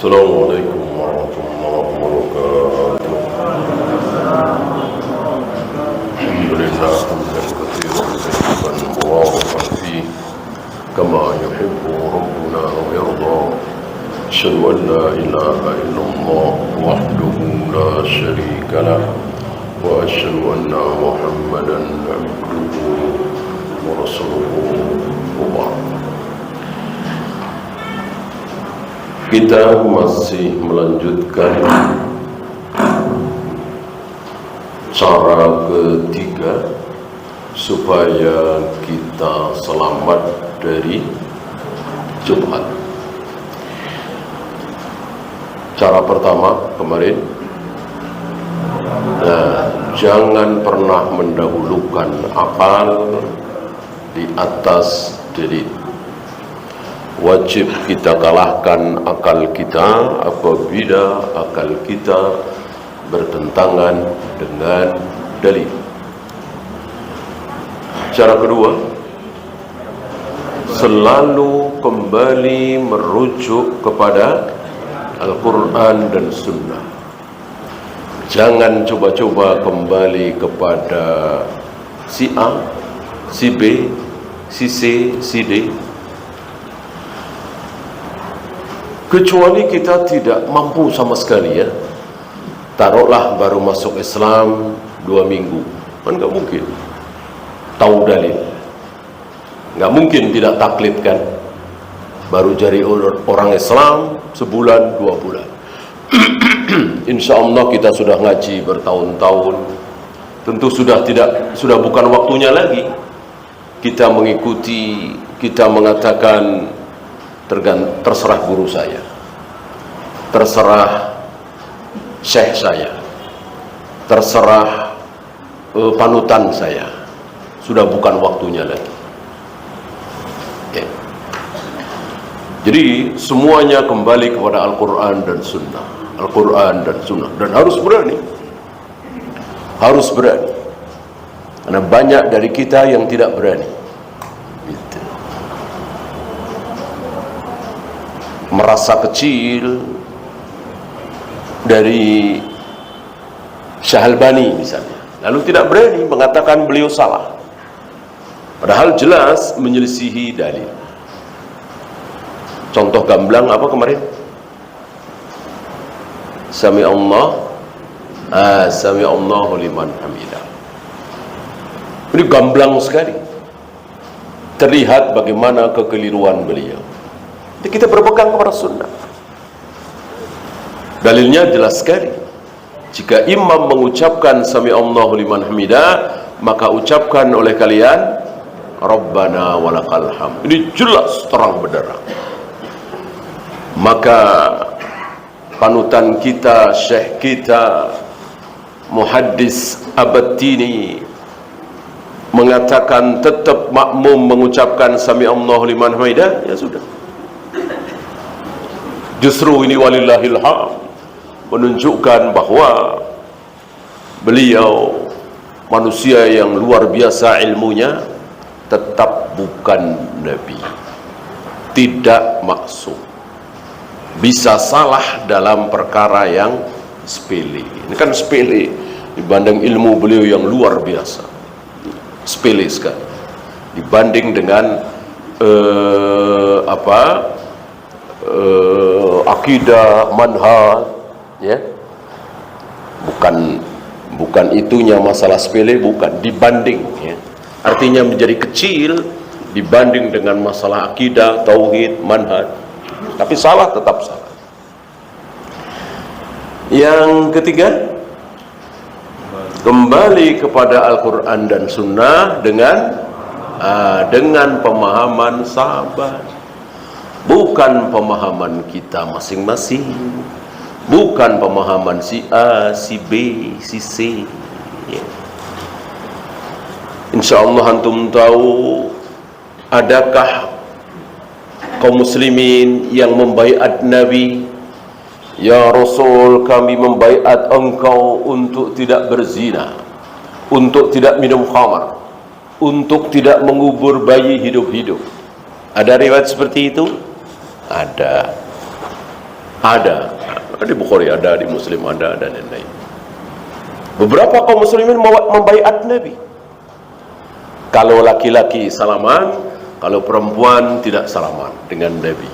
Assalamualaikum warahmatullahi wabarakatuh. Alhamdulillah hamdan katsiran tayyiban mubarakan fihi kama yuhibbu rabbuna wa yarda. Asyhadu an la ilaha illallah wahdahu la syarika lah wa asyhadu anna Muhammadan abduhu wa rasuluhu wa ba'd. Kita masih melanjutkan cara ketiga supaya kita selamat dari Jumat. Cara pertama kemarin, jangan pernah mendahulukan akal di atas dalil. Wajib kita kalahkan akal kita apabila akal kita bertentangan dengan dalil. Cara kedua, selalu kembali merujuk kepada Al-Quran dan Sunnah. Jangan coba-coba kembali kepada si A, si B, si C, si D, kecuali kita tidak mampu sama sekali, ya. Taruhlah baru masuk Islam 2 minggu, kan nggak mungkin tahu dalil, nggak mungkin tidak taklid, kan. Baru jadi orang Islam sebulan 2 bulan. Insya Allah kita sudah ngaji bertahun-tahun, tentu sudah bukan waktunya lagi kita mengikuti, kita mengatakan terserah guru saya, terserah syekh saya, terserah panutan saya. Sudah bukan waktunya lagi. Okay. Jadi semuanya kembali kepada Al-Quran dan Sunnah, Al-Quran dan Sunnah, dan harus berani, karena banyak dari kita yang tidak berani. Merasa kecil dari Syahalbani misalnya, lalu tidak berani mengatakan beliau salah, padahal jelas menyelisihi dalil. Contoh gamblang apa kemarin? Sami Allahu liman hamidah. Ini gamblang sekali, terlihat bagaimana kekeliruan beliau. Jadi kita berpegang kepada sunnah. Dalilnya jelas sekali. Jika imam mengucapkan Sami Allahu liman hamidah, maka ucapkan oleh kalian Rabbana walakal hamd. Ini jelas terang benderang. Maka panutan kita, syekh kita, Muhaddis Abad-Tini mengatakan tetap makmum mengucapkan Sami Allahu liman hamidah, ya sudah. Justru ini walillahil hamd menunjukkan bahwa beliau manusia yang luar biasa ilmunya, tetap bukan Nabi, tidak maksum, bisa salah dalam perkara yang sepele. Ini kan sepele dibanding ilmu beliau yang luar biasa, sepele sekali dibanding dengan akidah, manhaj, ya. Bukan itunya masalah sepele, bukan, dibanding, ya. Artinya menjadi kecil dibanding dengan masalah akidah, tauhid, manhaj. Tapi salah, tetap salah. Yang ketiga, kembali kepada Al-Quran dan Sunnah dengan pemahaman sahabat. Bukan pemahaman kita masing-masing, bukan pemahaman si A, si B, si C, ya. Insya Allah antum tahu, adakah kaum muslimin yang membaiat Nabi, ya Rasul, kami membaiat engkau untuk tidak berzina, untuk tidak minum khamar, untuk tidak mengubur bayi hidup-hidup. Ada riwayat seperti itu? Ada. Ada di Bukhari, ada di Muslim, ada dan lain-lain. Beberapa kaum muslimin membaiat Nabi. Kalau laki-laki salaman, kalau perempuan tidak salaman dengan Nabi.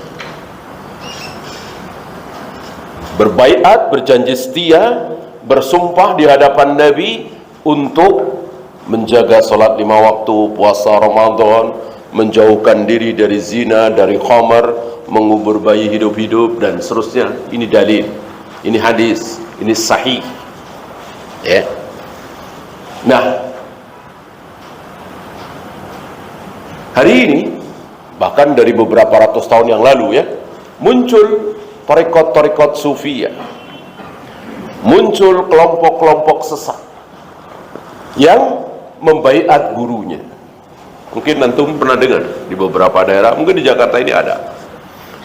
Berbaiat, berjanji setia, bersumpah di hadapan Nabi untuk menjaga salat 5 waktu, puasa Ramadan, menjauhkan diri dari zina, dari khamar, mengubur bayi hidup-hidup dan seterusnya. Ini dalil, ini hadis, ini sahih. Ya. Nah, hari ini bahkan dari beberapa ratus tahun yang lalu ya, muncul tarekat-tarekat sufiyah, muncul kelompok-kelompok sesat yang membaiat gurunya. Mungkin antum pernah dengar di beberapa daerah, mungkin di Jakarta ini ada.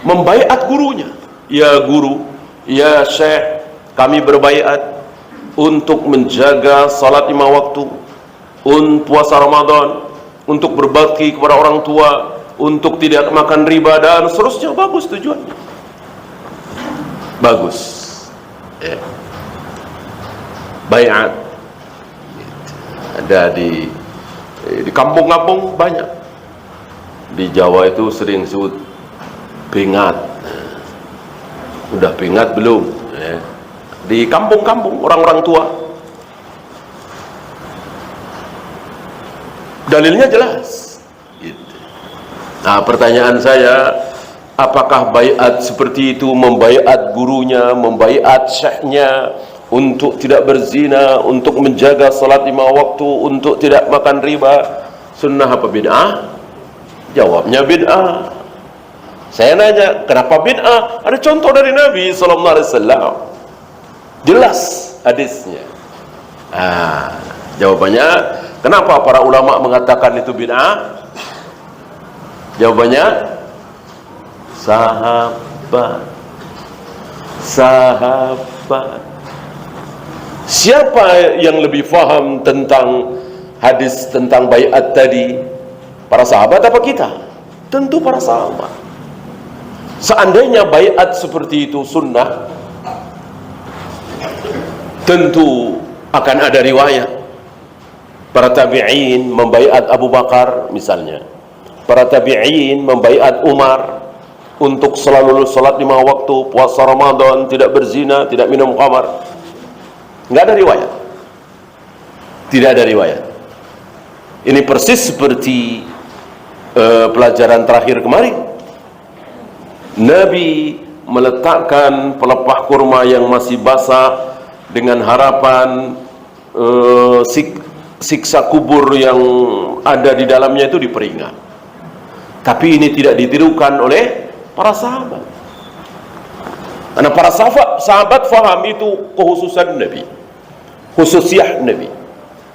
Membaiat gurunya. Ya guru, ya syekh, kami berbaiat untuk menjaga salat 5 waktu, untuk puasa Ramadan, untuk berbakti kepada orang tua, untuk tidak makan riba dan seterusnya. Bagus tujuannya, bagus ya. Baiat ada di kampung-kampung banyak. Di Jawa itu sering disebut pingat. Udah pingat belum ya. Di kampung-kampung orang-orang tua, dalilnya jelas gitu. Nah, pertanyaan saya, apakah baiat seperti itu, membaiat gurunya, membaiat syekhnya untuk tidak berzina, untuk menjaga salat 5 waktu, untuk tidak makan riba, sunnah apa bid'ah? Jawabnya bid'ah. Saya nanya, kenapa bid'ah? Ada contoh dari Nabi SAW, jelas hadisnya. Jawabannya, kenapa para ulama mengatakan itu bid'ah? Jawabannya, sahabat. Siapa yang lebih faham tentang hadis tentang baiat tadi? Para sahabat apa kita? Tentu para sahabat. Seandainya baiat seperti itu sunnah, tentu akan ada riwayat para tabi'in membaiat Abu Bakar misalnya, para tabi'in membaiat Umar untuk selalu salat 5 waktu, puasa Ramadan, tidak berzina, tidak minum khamar. Enggak ada riwayat, tidak ada riwayat. Ini persis seperti pelajaran terakhir kemarin. Nabi meletakkan pelepah kurma yang masih basah dengan harapan siksa kubur yang ada di dalamnya itu diperingat. Tapi ini tidak ditirukan oleh para sahabat. Karena para sahabat faham itu kekhususan Nabi, khususiyah Nabi,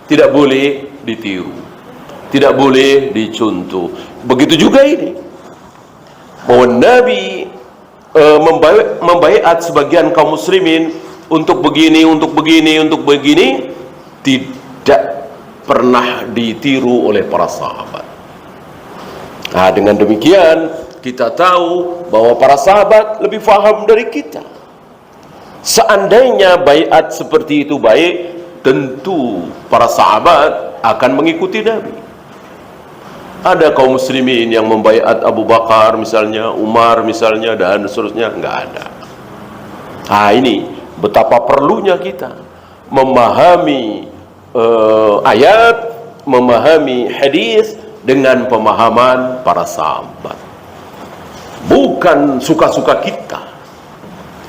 tidak boleh ditiru, tidak boleh dicontoh. Begitu juga ini, bahwa Nabi membaiat sebagian kaum muslimin untuk begini, untuk begini, untuk begini, tidak pernah ditiru oleh para sahabat. Nah, dengan demikian kita tahu bahwa para sahabat lebih faham dari kita. Seandainya baiat seperti itu baik, tentu para sahabat akan mengikuti Nabi. Ada kaum muslimin yang membaiat Abu Bakar misalnya, Umar misalnya, dan seterusnya, enggak ada. Nah, ini betapa perlunya kita memahami ayat, memahami hadis dengan pemahaman para sahabat. Bukan suka-suka kita.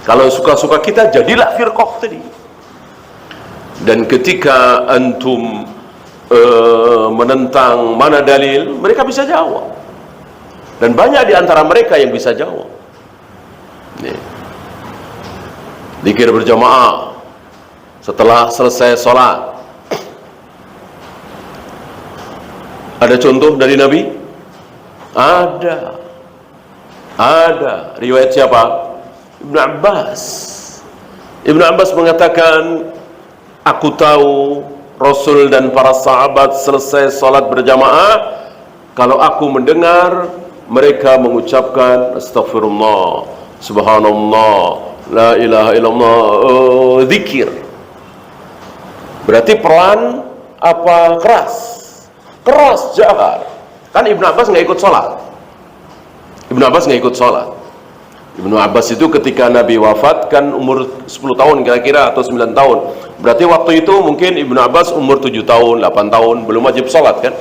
Kalau suka-suka kita, jadilah firqah tadi. Dan ketika antum menentang mana dalil, mereka bisa jawab. Dan banyak di antara mereka yang bisa jawab. Zikir berjamaah setelah selesai sholat, ada contoh dari Nabi? Ada. Riwayat siapa? Ibnu Abbas. Ibnu Abbas mengatakan, aku tahu Rasul dan para sahabat selesai salat berjamaah, kalau aku mendengar mereka mengucapkan astagfirullah, subhanallah, la ilaha illallah, zikir. Berarti pelan apa keras? Keras, jahar. Kan Ibnu Abbas nggak ikut sholat. Ibnu Abbas nggak ikut sholat. Ibnu Abbas itu ketika Nabi wafat kan umur 10 tahun kira-kira atau 9 tahun. Berarti waktu itu mungkin Ibnu Abbas umur 7 tahun, 8 tahun, belum wajib sholat kan?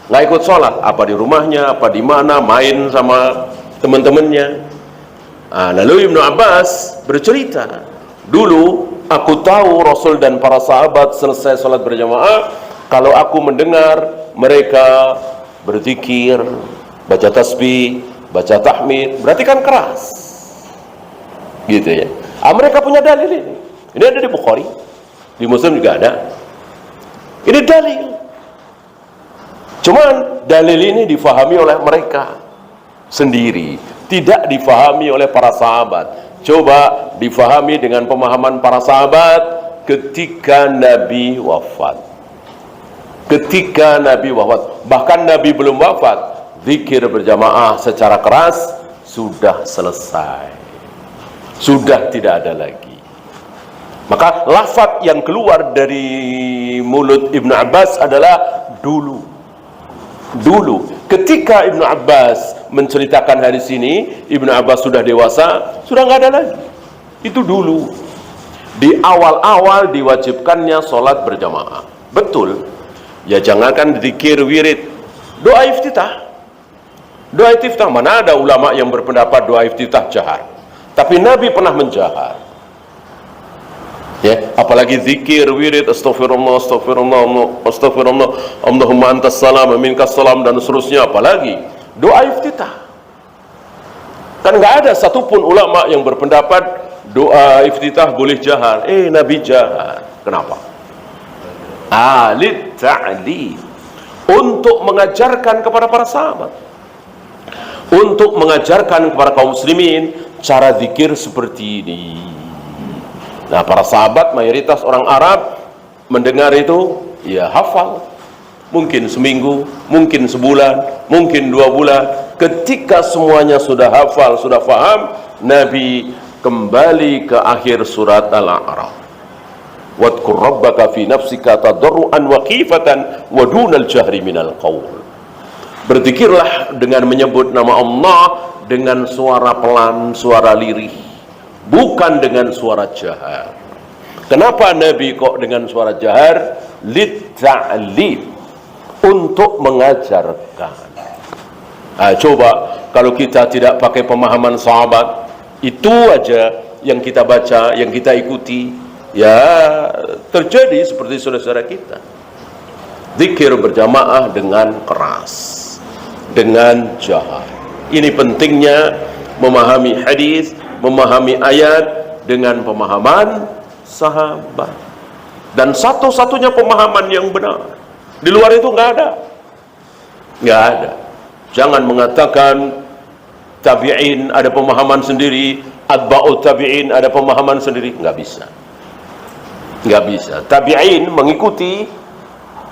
Nggak ikut sholat, apa di rumahnya, apa di mana, main sama teman-temannya. Lalu Ibnu Abbas bercerita, dulu aku tahu Rasul dan para sahabat selesai sholat berjamaah, kalau aku mendengar mereka berzikir, baca tasbih, baca tahmid, berarti kan keras, gitu ya. Mereka punya dalil ini. Ini ada di Bukhari, di Muslim juga ada. Ini dalil. Cuman dalil ini difahami oleh mereka sendiri, tidak difahami oleh para sahabat. Coba difahami dengan pemahaman para sahabat ketika Nabi wafat. Ketika Nabi wafat, bahkan Nabi belum wafat, zikir berjamaah secara keras sudah selesai, sudah tidak ada lagi. Maka lafaz yang keluar dari mulut Ibnu Abbas adalah dulu. Ketika Ibnu Abbas menceritakan hadis ini, Ibnu Abbas sudah dewasa, sudah nggak ada lagi. Itu dulu. Di awal-awal diwajibkannya sholat berjamaah. Betul. Ya jangankan zikir wirid, doa iftitah. Doa iftitah, mana ada ulama yang berpendapat doa iftitah jahar? Tapi Nabi pernah menjahar. Ya, apalagi zikir wirid, astagfirullah, astagfirullah, astagfirullah, Allahumma antas salam, minkas salam, dan seterusnya. Apalagi doa iftitah. Kan nggak ada satupun ulama yang berpendapat doa iftitah boleh jahar. Nabi jahar. Kenapa? Alit ta'lim, untuk mengajarkan kepada para sahabat, untuk mengajarkan kepada kaum muslimin cara zikir seperti ini. Nah, para sahabat mayoritas orang Arab mendengar itu ya hafal, mungkin seminggu, mungkin sebulan, mungkin 2 bulan. Ketika semuanya sudah hafal, sudah faham, Nabi kembali ke akhir surat Al-A'raf. Wadkur rabbaka fi nafsika tadarruan wa khifatan wa dunal jahri minal qaul. Berzikirlah dengan menyebut nama Allah dengan suara pelan, suara lirih, bukan dengan suara jahar. Kenapa Nabi kok dengan suara jahar? Litta'lim, untuk mengajarkan. Coba kalau kita tidak pakai pemahaman sahabat, itu aja yang kita baca, yang kita ikuti, ya terjadi seperti saudara-saudara kita. Zikir berjamaah dengan keras, dengan jahar. Ini pentingnya memahami hadis, memahami ayat dengan pemahaman sahabat. Dan satu-satunya pemahaman yang benar. Di luar itu nggak ada. Nggak ada. Jangan mengatakan tabi'in ada pemahaman sendiri, atba'ut tabi'in ada pemahaman sendiri. Nggak bisa. Nggak bisa. Tabi'in mengikuti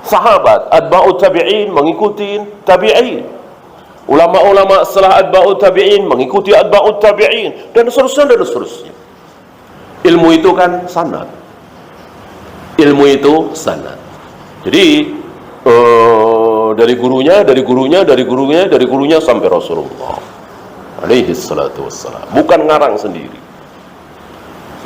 sahabat, atba'ut tabi'in mengikuti tabi'in. Ulama-ulama setelah atba'ut tabi'in mengikuti atba'ut tabi'in, dan seterusnya dan seterusnya. Ilmu itu kan sanad. Ilmu itu sanad. Jadi dari gurunya, dari gurunya, dari gurunya, dari gurunya sampai Rasulullah alaihi salatu wassalam. Bukan ngarang sendiri.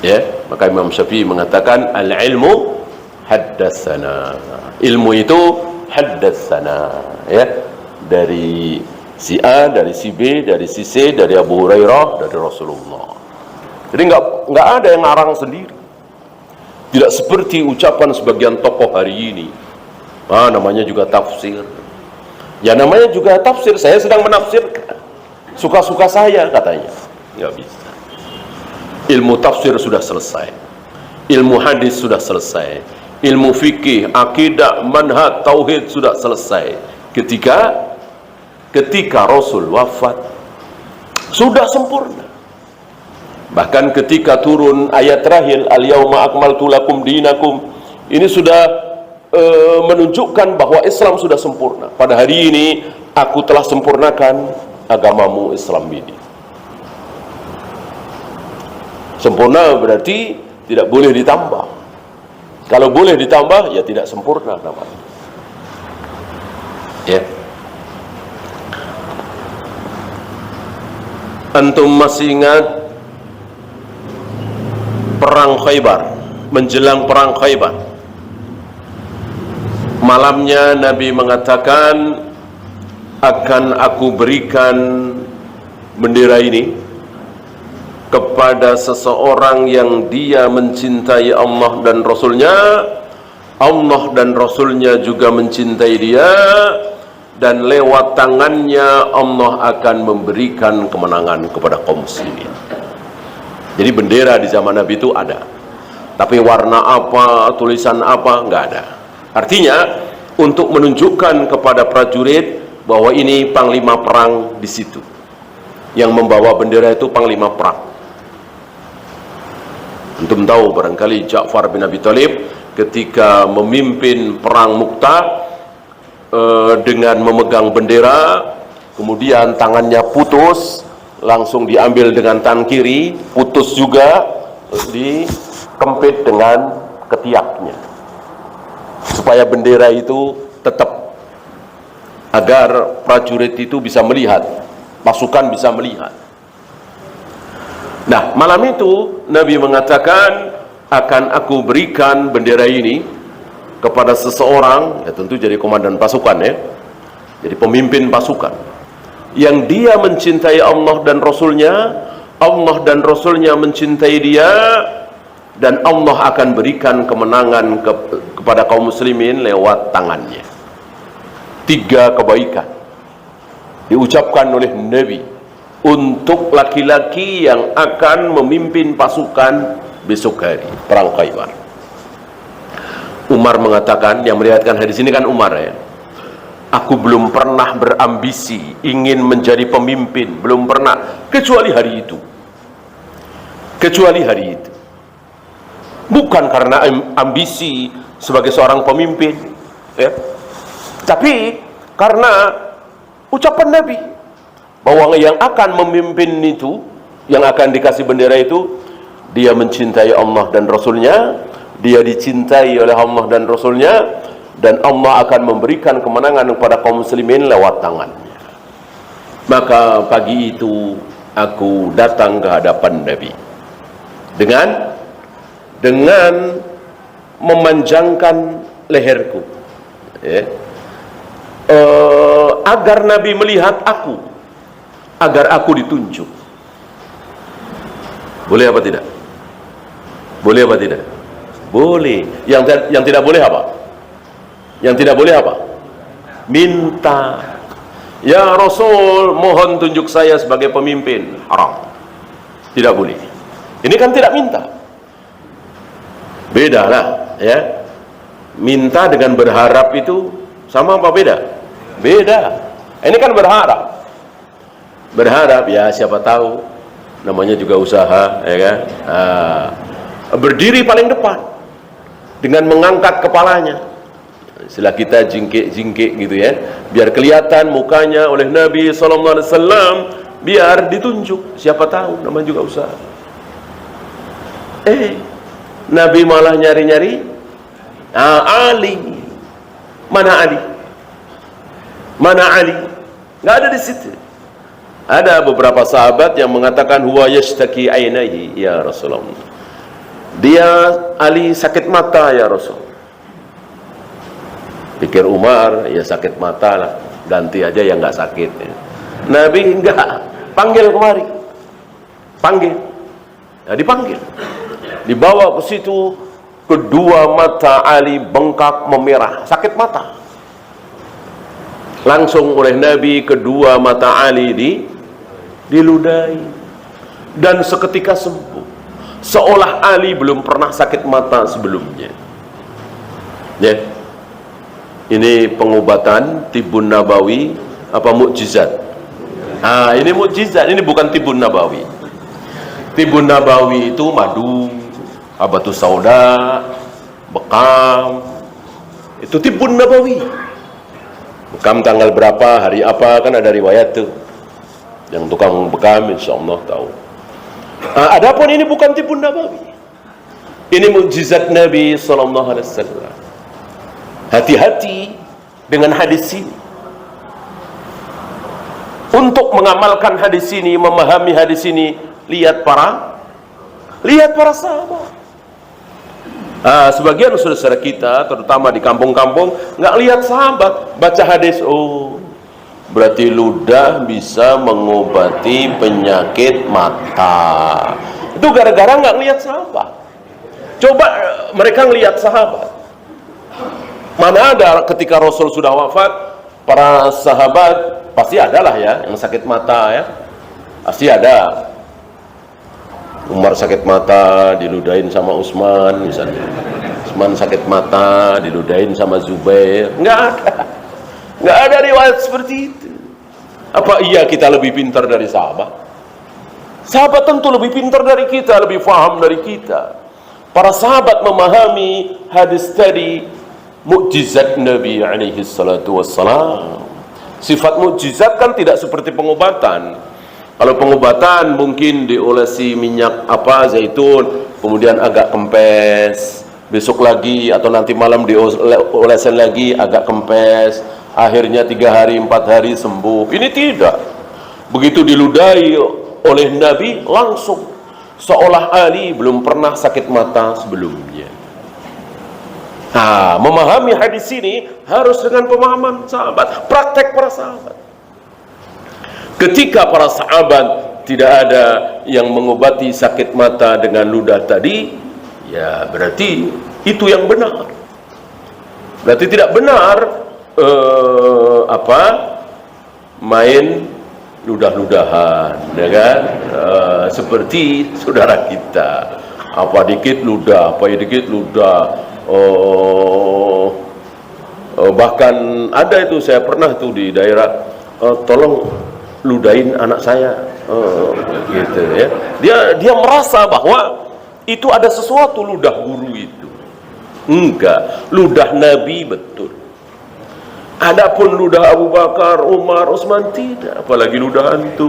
Ya, maka Imam Syafi'i mengatakan al-ilmu haddatsana. Ilmu itu haddatsana, ya. Dari si A, dari si B, dari si C, dari Abu Hurairah, dari Rasulullah. Jadi nggak ada yang ngarang sendiri. Tidak seperti ucapan sebagian tokoh hari ini. Namanya juga tafsir. Ya namanya juga tafsir. Saya sedang menafsirkan. Suka-suka saya katanya. Nggak bisa. Ilmu tafsir sudah selesai. Ilmu hadis sudah selesai. Ilmu fikih, akidah, manhaj, tauhid sudah selesai. Ketika Rasul wafat, sudah sempurna. Bahkan ketika turun ayat terakhir, al-yauma akmaltu lakum dinakum, ini sudah menunjukkan bahwa Islam sudah sempurna. Pada hari ini aku telah sempurnakan agamamu Islam ini. Sempurna berarti tidak boleh ditambah. Kalau boleh ditambah, ya tidak sempurna namanya. Ya. Antum masih ingat perang Khaybar, menjelang perang Khaybar, malamnya Nabi mengatakan, akan aku berikan bendera ini kepada seseorang yang dia mencintai Allah dan Rasulnya, Allah dan Rasulnya juga mencintai dia, dan lewat tangannya Allah akan memberikan kemenangan kepada kaum muslimin. Jadi bendera di zaman Nabi itu ada, tapi warna apa, tulisan apa, nggak ada. Artinya untuk menunjukkan kepada prajurit bahwa ini panglima perang di situ. Yang membawa bendera itu panglima perang. Antum tahu barangkali Ja'far bin Abi Thalib ketika memimpin perang Mu'tah dengan memegang bendera, kemudian tangannya putus, langsung diambil dengan tangan kiri, putus juga, dikempit dengan ketiaknya, supaya bendera itu tetap, agar prajurit itu bisa melihat, pasukan bisa melihat. Nah, malam itu Nabi mengatakan, akan aku berikan bendera ini kepada seseorang, ya tentu jadi komandan pasukan ya, jadi pemimpin pasukan, yang dia mencintai Allah dan Rasulnya, Allah dan Rasulnya mencintai dia, dan Allah akan berikan kemenangan kepada kaum muslimin lewat tangannya. 3 kebaikan diucapkan oleh Nabi untuk laki-laki yang akan memimpin pasukan besok hari perang Khaybar. Umar mengatakan, yang meriwayatkan hadis ini kan Umar ya, aku belum pernah berambisi ingin menjadi pemimpin, belum pernah, kecuali hari itu. Kecuali hari itu. Bukan karena ambisi sebagai seorang pemimpin ya, tapi karena ucapan Nabi bahwa yang akan memimpin itu, yang akan dikasih bendera itu, dia mencintai Allah dan Rasulnya, dia dicintai oleh Allah dan Rasulnya, dan Allah akan memberikan kemenangan kepada kaum muslimin lewat tangannya. Maka pagi itu aku datang ke hadapan Nabi dengan memanjangkan leherku ya, agar Nabi melihat aku, agar aku ditunjuk. Boleh apa tidak? Boleh apa tidak? Boleh. Yang tidak boleh apa? Yang tidak boleh apa? Minta. Ya Rasul, mohon tunjuk saya sebagai pemimpin. Haram. Tidak boleh. Ini kan tidak minta. Beda lah ya. Minta dengan berharap itu sama apa beda? Beda. Ini kan berharap. Berharap ya, siapa tahu, namanya juga usaha ya kan. Berdiri paling depan dengan mengangkat kepalanya, istilah kita jingkik-jingkik gitu ya, biar kelihatan mukanya oleh Nabi SAW, biar ditunjuk, siapa tahu, namanya juga usaha. Nabi malah nyari-nyari Ali. Mana Ali? Mana Ali? Nggak ada di situ. Ada beberapa sahabat yang mengatakan, huwa yashtaki ainaihi ya Rasulullah, dia Ali sakit mata ya Rasul. Pikir Umar, ya sakit mata lah, ganti aja yang nggak sakit ya. Nabi enggak, panggil kemari, panggil ya, dipanggil, dibawa ke situ. Kedua mata Ali bengkak memerah, sakit mata. Langsung oleh Nabi kedua mata Ali diludahi, dan seketika sembuh, seolah Ali belum pernah sakit mata sebelumnya ya. Ini pengobatan Tibun Nabawi apa mukjizat? Ini mukjizat, ini bukan Tibun Nabawi. Tibun Nabawi itu madu, habatus sauda, bekam, itu Tibun Nabawi. Bekam tanggal berapa, hari apa, kan ada riwayat tuh. Yang tukang bekam insya Allah tahu. Adapun ini bukan tipu nabawi. Ini mukjizat Nabi sallallahu alaihi wasallam. Hati-hati dengan hadis ini. Untuk mengamalkan hadis ini, memahami hadis ini, lihat para sahabat. Sebagian saudara kita, terutama di kampung-kampung, nggak lihat sahabat, baca hadis, oh, berarti ludah bisa mengobati penyakit mata. Itu gara-gara nggak lihat sahabat. Coba mereka ngelihat sahabat. Mana ada ketika Rasul sudah wafat, para sahabat pasti adalah ya yang sakit mata ya, pasti ada. Umar sakit mata diludahin sama Utsman misalnya. Utsman sakit mata diludahin sama Zubair. Nggak ada riwayat seperti itu. Apa iya kita lebih pintar dari sahabat? Sahabat tentu lebih pintar dari kita, lebih faham dari kita. Para sahabat memahami hadis tadi, mukjizat Nabi alaihi salatu wassalam. Sifat mukjizat kan tidak seperti pengobatan. Kalau pengobatan mungkin diolesi minyak zaitun, kemudian agak kempes, besok lagi atau nanti malam diolesin lagi agak kempes, akhirnya 3 hari 4 hari sembuh. Ini tidak. Begitu diludahi oleh Nabi langsung, seolah Ali belum pernah sakit mata sebelumnya. Memahami hadis ini harus dengan pemahaman sahabat, praktek para sahabat. Ketika para sahabat tidak ada yang mengobati sakit mata dengan ludah tadi, ya berarti itu yang benar. Berarti tidak benar main ludah-ludahan, ya kan? Seperti saudara kita, apa dikit ludah, bahkan ada itu, saya pernah tuh di daerah, tolong ludahin anak saya, gitu ya. Dia merasa bahwa itu ada sesuatu ludah guru itu. Enggak, ludah Nabi betul. Adapun ludah Abu Bakar, Umar, Utsman tidak, apalagi ludah antum,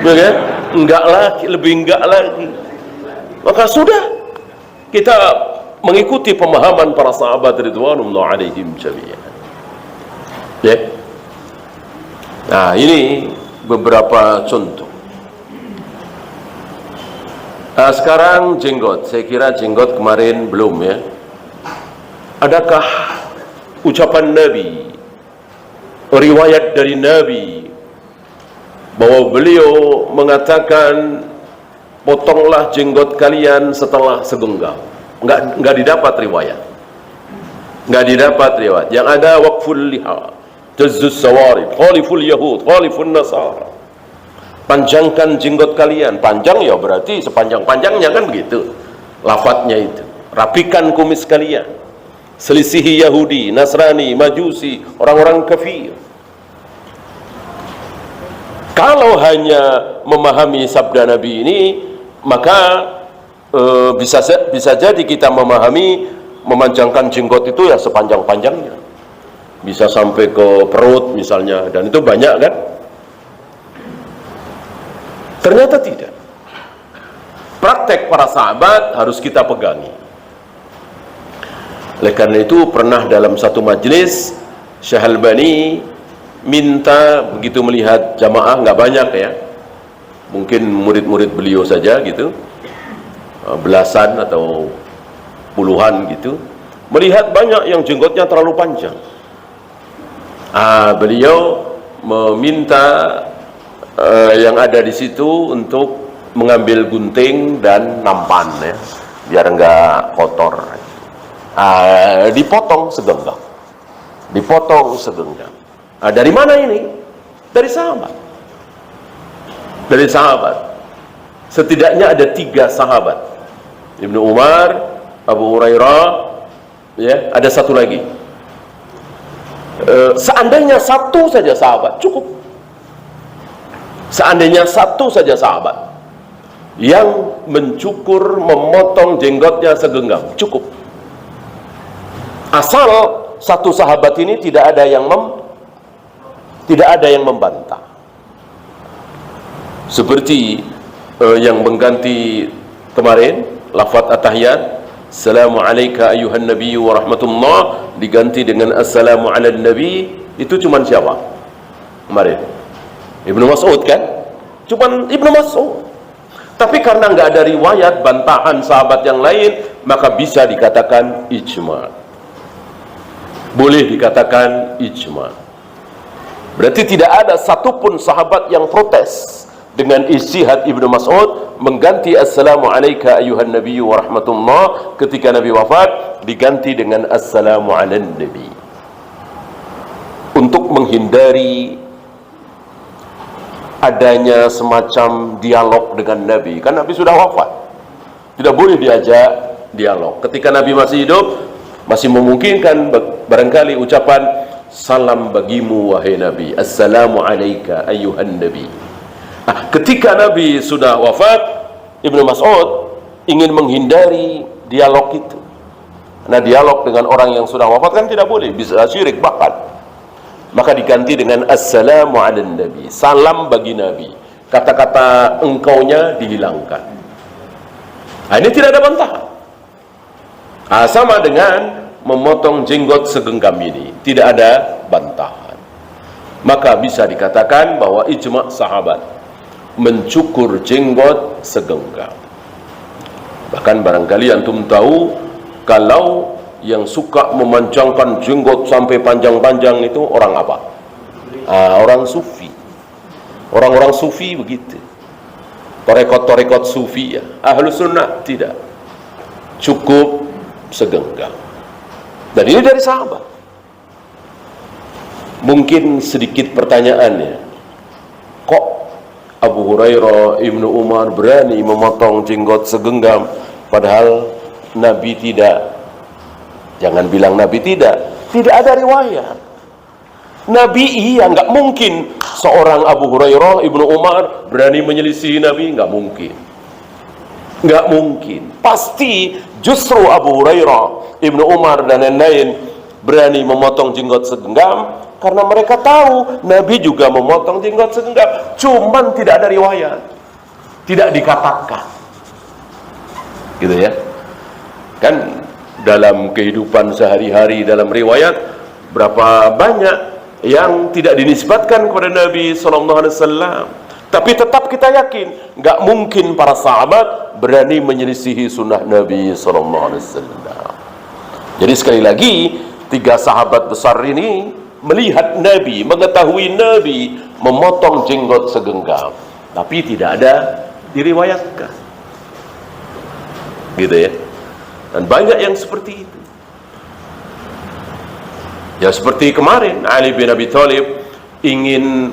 ya kan? Enggak lagi, lebih enggak lagi. Maka sudah kita mengikuti pemahaman para sahabat ridwanullah alaihim jami'an. Ya. Nah, ini beberapa contoh. Nah, sekarang jenggot. Saya kira jenggot kemarin belum ya. Adakah ucapan Nabi, riwayat dari Nabi bahwa beliau mengatakan potonglah jenggot kalian setelah segenggam? Enggak didapat riwayat. Enggak didapat riwayat. Yang ada waqful liha, jazzus sawarib, khaliful yahud, khalifun nasara. Panjangkan jenggot kalian. Panjang ya berarti sepanjang-panjangnya, kan begitu lafadznya itu. Rapikan kumis kalian. Selisihi Yahudi, Nasrani, Majusi, orang-orang kafir. Kalau hanya memahami sabda Nabi ini, maka bisa jadi kita memahami memanjangkan jenggot itu ya sepanjang-panjangnya, bisa sampai ke perut misalnya, dan itu banyak kan. Ternyata tidak. Praktek para sahabat harus kita pegangi. Oleh karena itu pernah dalam satu majelis Syekh Albani minta, begitu melihat jamaah nggak banyak ya, mungkin murid-murid beliau saja gitu, belasan atau puluhan gitu, melihat banyak yang jenggotnya terlalu panjang. Beliau meminta yang ada di situ untuk mengambil gunting dan nampan ya, biar enggak kotor. Dipotong segenggam. Dari mana ini? Dari sahabat. Dari sahabat. Setidaknya ada 3 sahabat. Ibnu Umar, Abu Hurairah, ya, ada satu lagi. Seandainya satu saja sahabat cukup. Seandainya satu saja sahabat yang mencukur, memotong jenggotnya segenggam, cukup. Asal satu sahabat ini tidak ada yang membantah. Seperti yang mengganti kemarin lafaz at-tahiyat, assalamu alayka ayyuhan nabiy wa rahmatullah, diganti dengan assalamu ala nabi, itu cuman siapa kemarin? Ibnu Mas'ud kan? Cuman Ibnu Mas'ud. Tapi karena nggak ada riwayat bantahan sahabat yang lain, maka bisa dikatakan ijma. Boleh dikatakan ijma. Berarti tidak ada satupun sahabat yang protes dengan ijtihad Ibnu Mas'ud mengganti assalamu alayka ayyuhan nabiy wa rahmatullah ketika Nabi wafat, diganti dengan assalamu ala nabi, untuk menghindari adanya semacam dialog dengan Nabi. Kan Nabi sudah wafat, tidak boleh diajak dialog. Ketika Nabi masih hidup, masih memungkinkan barangkali ucapan salam bagimu wahai Nabi, assalamu alayka ayyuhan nabi. Ketika Nabi sudah wafat, Ibnu Mas'ud ingin menghindari dialog itu. Nah, dialog dengan orang yang sudah wafat kan tidak boleh, bisa syirik bahkan. Maka diganti dengan assalamu ala nabi, salam bagi Nabi. Kata-kata engkaunya dihilangkan. Ini tidak ada bantahan. Sama dengan memotong jenggot segenggam ini, tidak ada bantahan. Maka bisa dikatakan bahwa ijma sahabat mencukur jenggot segenggam. Bahkan barangkali antum tahu, kalau yang suka memanjangkan jenggot sampai panjang-panjang itu orang apa? Orang sufi. Orang-orang sufi begitu. Torekot-torekot sufi ya. Ahlus sunnah tidak, cukup segenggam. Dan ini dari sahabat. Mungkin sedikit pertanyaannya, kok Abu Hurairah, Ibnu Umar berani memotong jenggot segenggam, padahal Nabi tidak? Jangan bilang Nabi tidak ada riwayat. Nabi iya, nggak mungkin seorang Abu Hurairah, Ibnu Umar berani menyelisihi Nabi, nggak mungkin. Nggak mungkin. Pasti justru Abu Hurairah, Ibnu Umar dan lain-lain berani memotong jenggot segenggam karena mereka tahu Nabi juga memotong jenggot segenggam. Cuman tidak ada riwayat, tidak dikatakan, gitu ya. Kan dalam kehidupan sehari-hari, dalam riwayat berapa banyak yang tidak dinisbatkan kepada Nabi SAW. Tapi tetap kita yakin, nggak mungkin para sahabat berani menyelisihi sunnah Nabi SAW. Jadi sekali lagi, 3 sahabat besar ini melihat Nabi, mengetahui Nabi memotong jenggot segenggam, tapi tidak ada diriwayatkan, gitu ya. Dan banyak yang seperti itu. Ya seperti kemarin Ali bin Abi Thalib ingin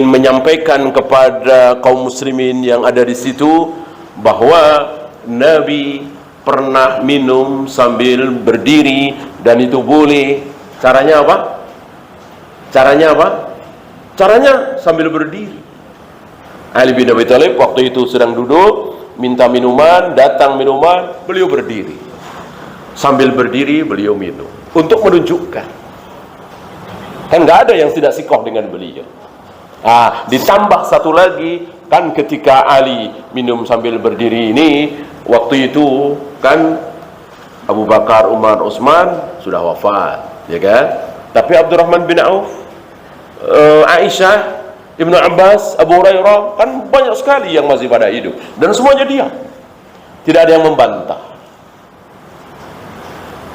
menyampaikan kepada kaum muslimin yang ada di situ bahwa Nabi pernah minum sambil berdiri dan itu boleh. Caranya apa? Caranya sambil berdiri. Ali bin Abi Thalib waktu itu sedang duduk, minta minuman, datang minuman, beliau berdiri. Sambil berdiri beliau minum, untuk menunjukkan. Kan nggak ada yang tidak sikoh dengan beliau. Ditambah satu lagi, kan ketika Ali minum sambil berdiri ini, waktu itu kan Abu Bakar, Umar, Utsman sudah wafat, ya kan? Tapi Abdurrahman bin Auf, Aisyah, Ibnu Abbas, Abu Hurairah, kan banyak sekali yang masih pada hidup. Dan semuanya diam. Tidak ada yang membantah.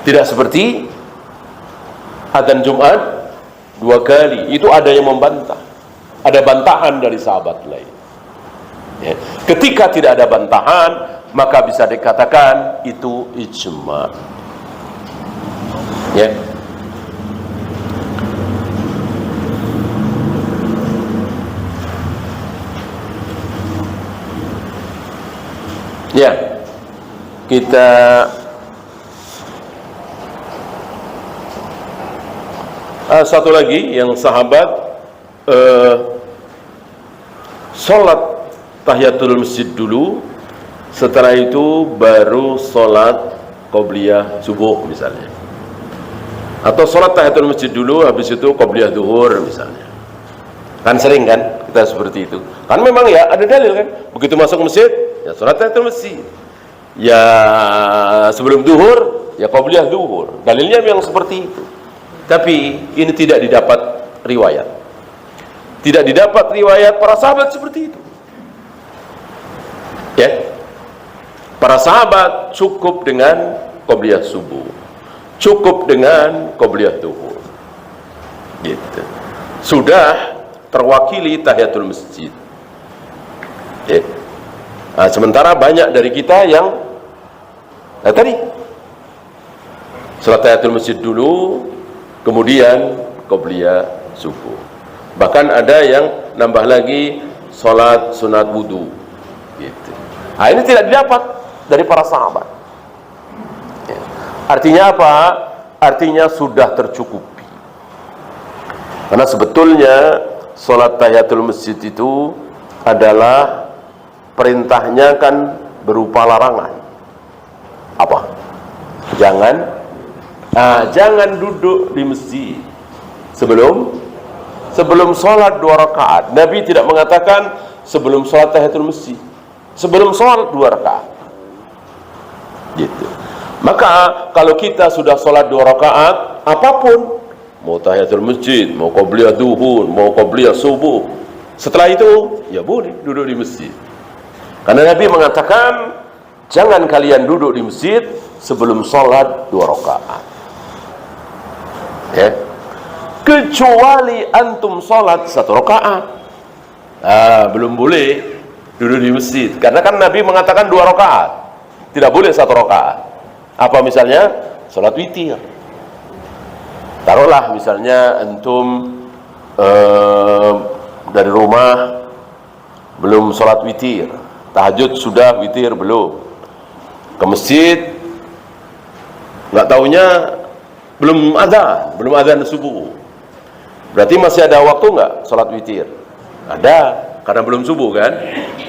Tidak seperti adzan Jumat 2 kali. Itu ada yang membantah. Ada bantahan dari sahabat lain. Ya. Ketika tidak ada bantahan, maka bisa dikatakan itu ijma. Ya. Ya, kita satu lagi yang sahabat sholat tahiyatul masjid dulu, setelah itu baru sholat qobliyah subuh misalnya, atau sholat tahiyatul masjid dulu habis itu qobliyah zuhur misalnya. Kan sering kan kita seperti itu. Kan memang ya ada dalil kan. Begitu masuk masjid, ya salat tahiyatul masjid. Ya sebelum duhur, ya qabliyah duhur. Dalilnya memang seperti itu. Tapi ini tidak didapat riwayat. Tidak didapat riwayat para sahabat seperti itu. Ya. Para sahabat cukup dengan qabliyah subuh. Cukup dengan qabliyah duhur. Gitu. Sudah terwakili tahiyatul masjid. Ya. Nah, sementara banyak dari kita yang tadi salat tahiyatul masjid dulu, kemudian qabliyah subuh. Bahkan ada yang nambah lagi salat sunat wudu. Gitu. Nah, ini tidak didapat dari para sahabat. Ya. Artinya apa? Artinya sudah tercukupi. Karena sebetulnya salat tahiyatul masjid itu adalah perintahnya kan berupa larangan. Apa? Jangan duduk di masjid sebelum sholat 2 rakaat. Nabi tidak mengatakan sebelum sholat tahiyatul masjid, sebelum sholat 2 rakaat. Gitu. Maka kalau kita sudah sholat 2 rakaat, apapun, mau tahiyatul masjid, mau qabliyah duhur, mau qabliyah subuh, setelah itu ya boleh duduk di masjid. Karena Nabi mengatakan jangan kalian duduk di masjid sebelum sholat 2 rakaat. Ya. Kecuali antum sholat 1 rakaat. Belum boleh duduk di masjid. Karena kan Nabi mengatakan 2 rakaat. Tidak boleh 1 rakaat. Apa misalnya? Sholat witir. Taruhlah misalnya antum dari rumah belum sholat witir. Tahajud sudah, witir belum. Ke masjid, nggak taunya belum azan subuh. Berarti masih ada waktu nggak sholat witir? Ada, karena belum subuh kan.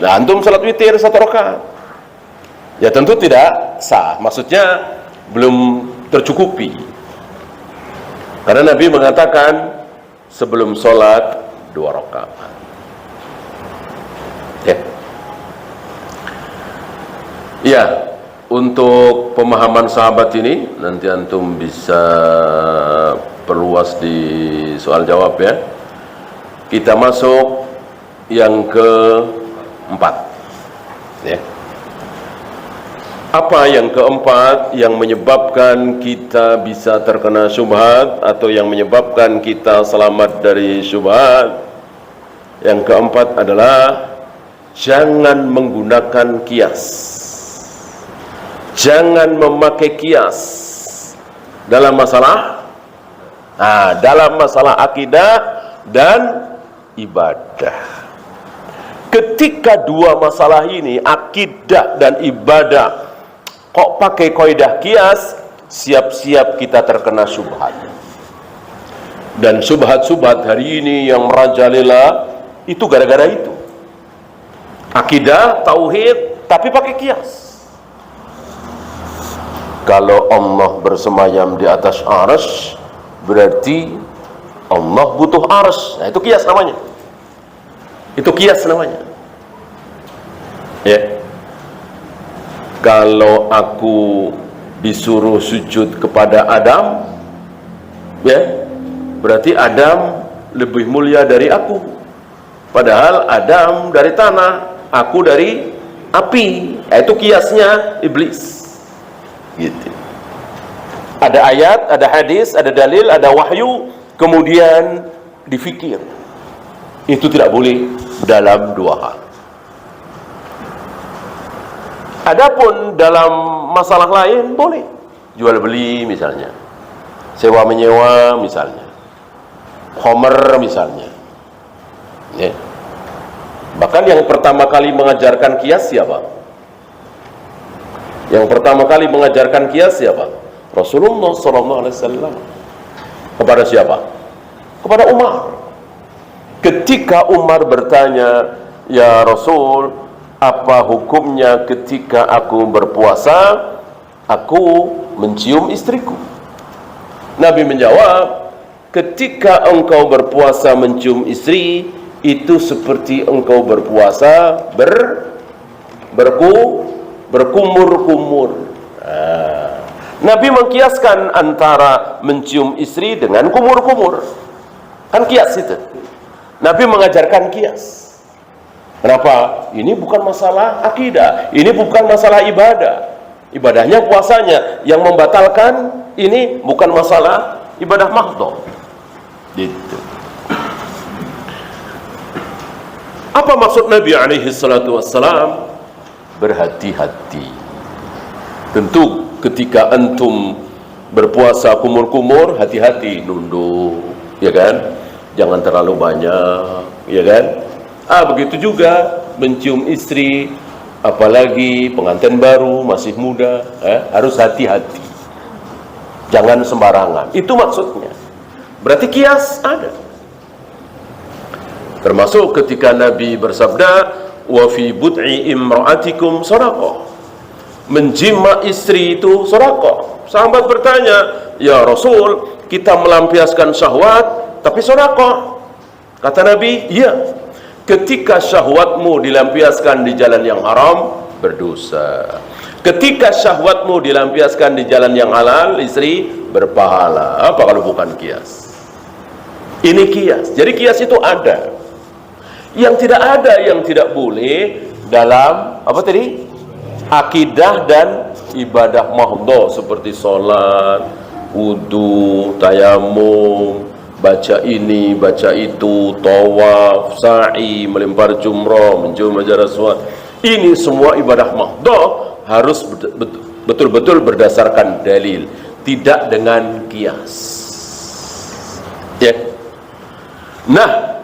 Nah, antum sholat witir 1 rakaat, ya tentu tidak sah. Maksudnya belum tercukupi. Karena Nabi mengatakan sebelum sholat 2 rakaat. Ya, untuk pemahaman sahabat ini nanti antum bisa perluas di soal jawab ya. Kita masuk yang keempat ya. Apa yang keempat yang menyebabkan kita bisa terkena syubhat atau yang menyebabkan kita selamat dari syubhat? Yang keempat adalah jangan menggunakan kias. Jangan memakai kias dalam masalah akidah dan ibadah. Ketika dua masalah ini, akidah dan ibadah, kok pakai kaidah kias, siap-siap kita terkena syubhat. Dan syubhat-syubhat hari ini yang merajalela itu gara-gara itu. Akidah, tauhid, tapi pakai kias. Kalau Allah bersemayam di atas arsy, berarti Allah butuh arsy. Nah, itu kias namanya. Itu kias namanya. Ya. Kalau aku disuruh sujud kepada Adam, ya, berarti Adam lebih mulia dari aku. Padahal Adam dari tanah, aku dari api. Itu kiasnya iblis. Gitu. Ada ayat, ada hadis, ada dalil, ada wahyu, kemudian difikir. Itu tidak boleh dalam dua hal. Adapun dalam masalah lain boleh. Jual beli misalnya, sewa menyewa misalnya, khomer misalnya. Ya. Bahkan yang pertama kali mengajarkan kias siapa? Yang pertama kali mengajarkan kias siapa? Rasulullah SAW. Kepada siapa? Kepada Umar. Ketika Umar bertanya, ya Rasul, apa hukumnya ketika aku berpuasa, aku mencium istriku? Nabi menjawab, ketika engkau berpuasa mencium istri, itu seperti engkau berpuasa berkumur-kumur. Nabi mengkiaskan antara mencium istri dengan kumur-kumur. Kan kias itu. Nabi mengajarkan kias. Kenapa? Ini bukan masalah akidah, ini bukan masalah ibadah. Ibadahnya puasanya, yang membatalkan ini bukan masalah ibadah mahdhah. Gitu. Apa maksud Nabi alaihi salatu wassalam? Berhati-hati. Tentu ketika antum berpuasa kumur-kumur, hati-hati nunduk, ya kan? Jangan terlalu banyak, ya kan? Begitu juga mencium istri, apalagi pengantin baru, masih muda, harus hati-hati. Jangan sembarangan. Itu maksudnya. Berarti kias ada. Termasuk ketika Nabi bersabda, wa fi bud'i imra'atikum shadaqah. Menjima istri itu sedekah. Sahabat bertanya, ya Rasul, kita melampiaskan syahwat tapi sedekah. Kata Nabi, iya. Ketika syahwatmu dilampiaskan di jalan yang haram, berdosa. Ketika syahwatmu dilampiaskan di jalan yang halal, istri, berpahala. Apa kalau bukan kias? Ini kias. Jadi kias itu ada. Yang tidak ada, yang tidak boleh dalam apa tadi? Akidah dan ibadah mahdhah seperti sholat, wudu, tayamum, baca ini, baca itu, tawaf, sa'i, melempar jumrah, mencium hajar aswad. Ini semua ibadah mahdhah harus betul-betul berdasarkan dalil, tidak dengan kias. Ya. Nah,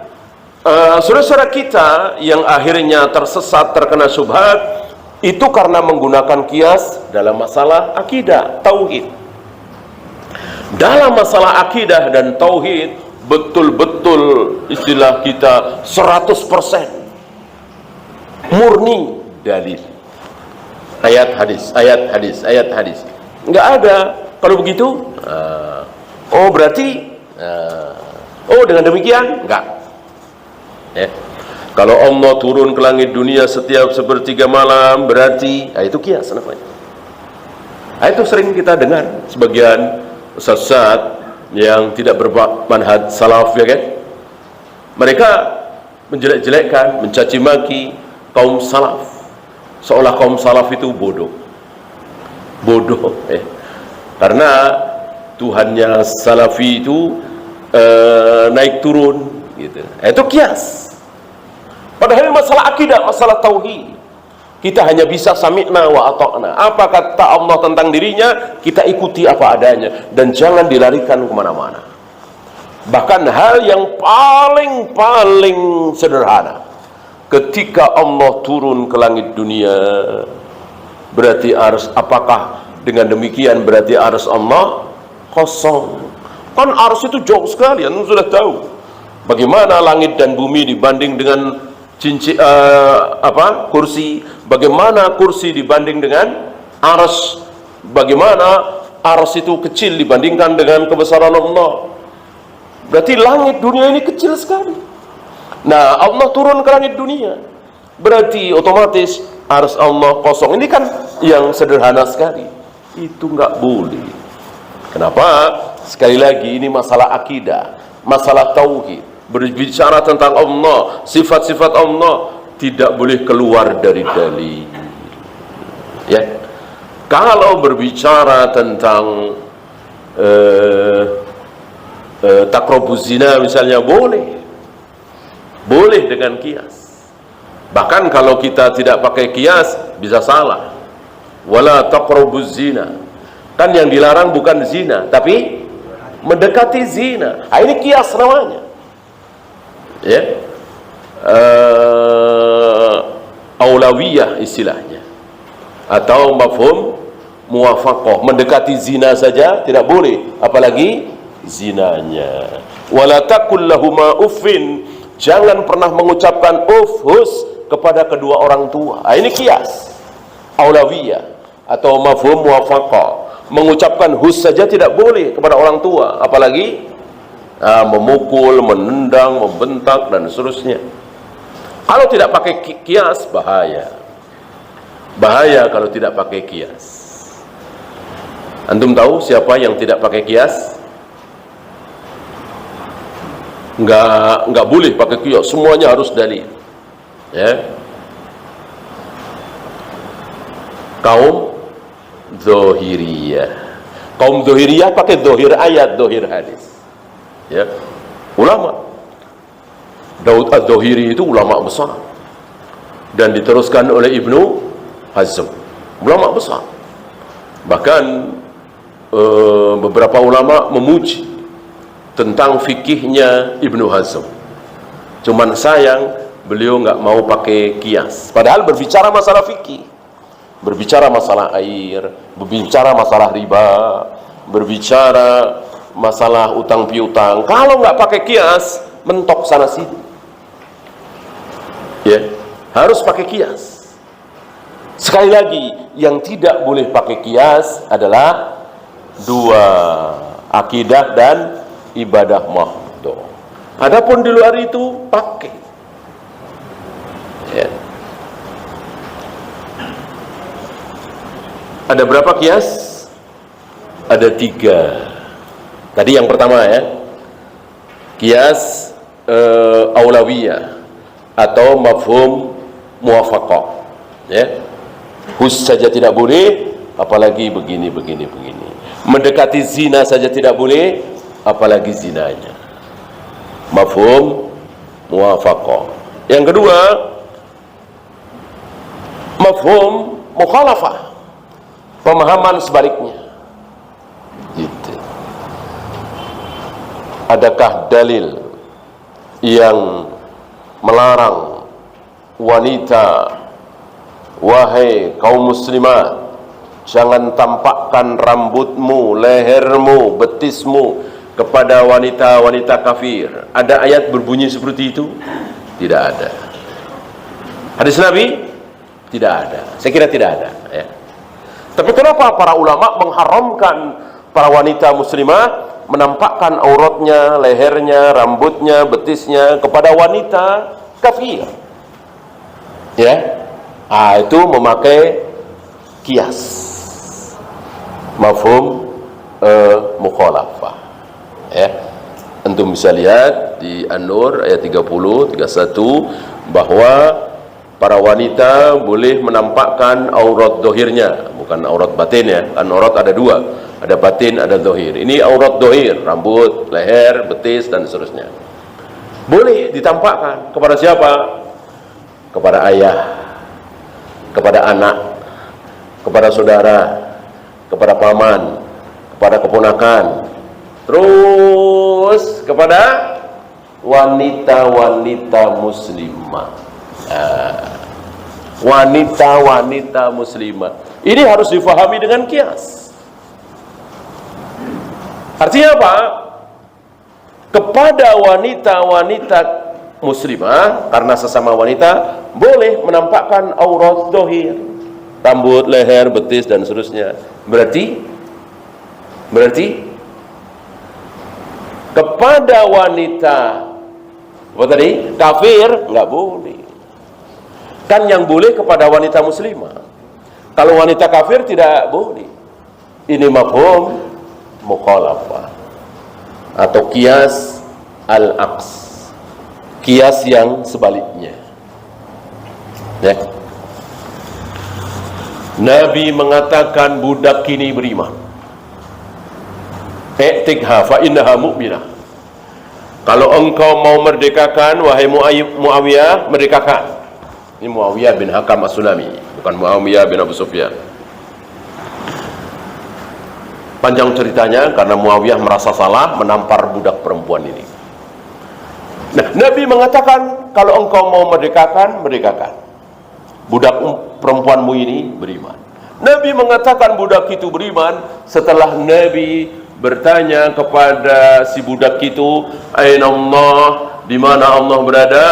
saudara-saudara kita yang akhirnya tersesat, terkena syubhat, itu karena menggunakan kias dalam masalah akidah, tauhid. Dalam masalah akidah dan tauhid, betul-betul istilah kita 100% murni dalil. Ayat hadis, ayat hadis, ayat hadis. Enggak ada. Kalau begitu, berarti dengan demikian enggak. Ya. Kalau Allah turun ke langit dunia setiap sepertiga malam, berarti itu kias namanya. Itu sering kita dengar sebagian ustaz yang tidak bermanhaj salaf, ya kan? Mereka menjelek-jelekkan, mencaci maki kaum salaf, seolah kaum salaf itu bodoh. Karena Tuhannya salafi itu naik turun gitu. Itu kias. Padahal masalah akidah, masalah tauhid, kita hanya bisa sami'na wa ata'na. Apa kata Allah tentang dirinya, kita ikuti apa adanya, dan jangan dilarikan kemana-mana. Bahkan hal yang paling sederhana, ketika Allah turun ke langit dunia, berarti ars, apakah dengan demikian berarti ars Allah kosong? Kan ars itu jauh sekali, anda sudah tahu bagaimana langit dan bumi dibanding dengan kursi, bagaimana kursi dibanding dengan arsy, bagaimana arsy itu kecil dibandingkan dengan kebesaran Allah. Berarti langit dunia ini kecil sekali. Nah, Allah turun ke langit dunia, berarti otomatis arsy Allah kosong. Ini kan yang sederhana sekali. Itu nggak boleh. Kenapa? Sekali lagi, ini masalah akidah, masalah tauhid. Berbicara tentang Allah, sifat-sifat Allah, tidak boleh keluar dari dalil. Ya, kalau berbicara tentang takrobuz zina misalnya, boleh dengan kias. Bahkan kalau kita tidak pakai kias, bisa salah. Wala takrobuz zina, kan yang dilarang bukan zina, tapi mendekati zina. Ini kias namanya. Ya, aulawiyah istilahnya, atau mafhum muwafaqah. Mendekati zina saja tidak boleh, apalagi zinanya. Wala taqul lahuma uffin, jangan pernah mengucapkan hus kepada kedua orang tua. Ini kias aulawiyah atau mafhum muwafaqah. Mengucapkan hus saja tidak boleh kepada orang tua, apalagi memukul, menendang, membentak dan seterusnya. Kalau tidak pakai kias, bahaya. Bahaya kalau tidak pakai kias. Antum tahu siapa yang tidak pakai kias? Nggak boleh pakai kias, semuanya harus dalil. Ya. Kaum Zohiriyah. Kaum Zohiriyah pakai zohir ayat, zohir hadis. Ya. Ulama Daud Az-Zohiri itu ulama besar dan diteruskan oleh Ibnu Hazm, ulama besar. Bahkan beberapa ulama memuji tentang fikihnya Ibnu Hazm. Cuman sayang beliau nggak mau pakai kias. Padahal berbicara masalah fikih, berbicara masalah air, berbicara masalah riba, berbicara masalah utang piutang. Kalau nggak pakai kias, mentok sana sini. Ya, harus pakai kias. Sekali lagi, yang tidak boleh pakai kias adalah dua, akidah dan ibadah mahdoh. Adapun di luar itu pakai. Ya. Ada berapa kias? Ada 3. Tadi yang pertama ya, kias aulawiyah atau mafhum muwafaqah. Ya, hus saja tidak boleh, apalagi begini. Mendekati zina saja tidak boleh, apalagi zinanya. Mafhum muwafaqah. Yang kedua, mafhum mukhalafah, pemahaman sebaliknya. Gitu. Adakah dalil yang melarang wanita, wahai kaum muslimat, jangan tampakkan rambutmu, lehermu, betismu kepada wanita-wanita kafir? Ada ayat berbunyi seperti itu? Tidak ada. Hadis Nabi? Tidak ada. Saya kira tidak ada ya. Tapi kenapa para ulama mengharamkan para wanita muslimah menampakkan auratnya, lehernya, rambutnya, betisnya kepada wanita kafir? Ya, itu memakai kias, mafhum mukhalafah. Ya, antum bisa lihat di An-Nur ayat 30, 31 bahwa para wanita boleh menampakkan aurat dohirnya, bukan aurat batinnya. Kan aurat ada 2, ada batin, ada dohir. Ini aurat dohir, rambut, leher, betis dan seterusnya. Boleh ditampakkan kepada siapa? Kepada ayah, kepada anak, kepada saudara, kepada paman, kepada keponakan, terus kepada wanita-wanita muslimah. Wanita-wanita muslimah ini harus difahami dengan kias. Artinya apa? Kepada wanita-wanita muslimah, karena sesama wanita, boleh menampakkan aurat dohir, rambut, leher, betis dan seterusnya. Berarti kepada wanita apa tadi? Kafir nggak boleh. Kan yang boleh kepada wanita muslimah. Kalau wanita kafir tidak boleh. Ini mafhum mukhalafah atau qiyas al-aqs, qiyas yang sebaliknya. Ya. Nabi mengatakan budak kini beriman. I'tikha fa innaha mu'minah. Kalau engkau mau merdekakan, wahai Muawiyah, merdekakan. Ini Muawiyah bin Hakam As-Sulami, bukan Muawiyah bin Abu Sufyan. Panjang ceritanya karena Muawiyah merasa salah menampar budak perempuan ini. Nah, Nabi mengatakan kalau engkau mau merdekakan, merdekakan. Budak perempuanmu ini beriman. Nabi mengatakan budak itu beriman setelah Nabi bertanya kepada si budak itu, "Aina Allah?" Di mana Allah berada?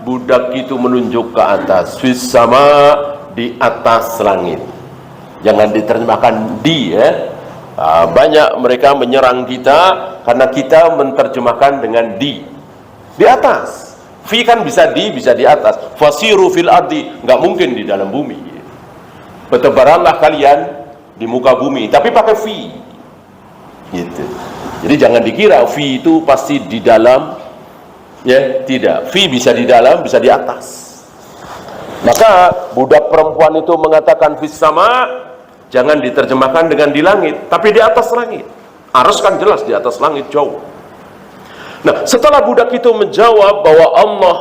Budak itu menunjuk ke atas, fis sama, di atas langit. Jangan diterjemahkan di ya. Banyak mereka menyerang kita karena kita menerjemahkan dengan di atas. Fi kan bisa di atas. Fasiru fil ardi, nggak mungkin di dalam bumi. Bertebaranlah kalian di muka bumi, tapi pakai fi. Gitu. Jadi jangan dikira fi itu pasti di dalam, ya tidak. Fi bisa di dalam, bisa di atas. Maka budak perempuan itu mengatakan fis sama, jangan diterjemahkan dengan di langit, tapi di atas langit. Arus kan jelas di atas langit jauh. Nah, setelah budak itu menjawab bahwa Allah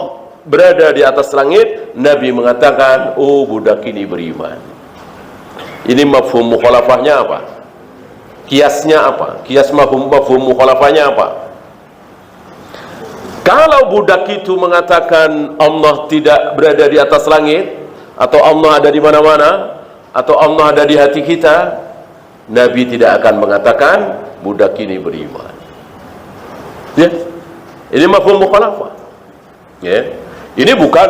berada di atas langit, Nabi mengatakan, oh budak ini beriman. Ini mafhum mukhalafahnya apa? Kiasnya apa? Kias mafhum mukhalafahnya apa? Kalau budak itu mengatakan Allah tidak berada di atas langit, atau Allah ada di mana-mana, atau Allah ada di hati kita, Nabi tidak akan mengatakan budak ini beriman. Ya, ini mafhum mukhalafah. Ya, ini bukan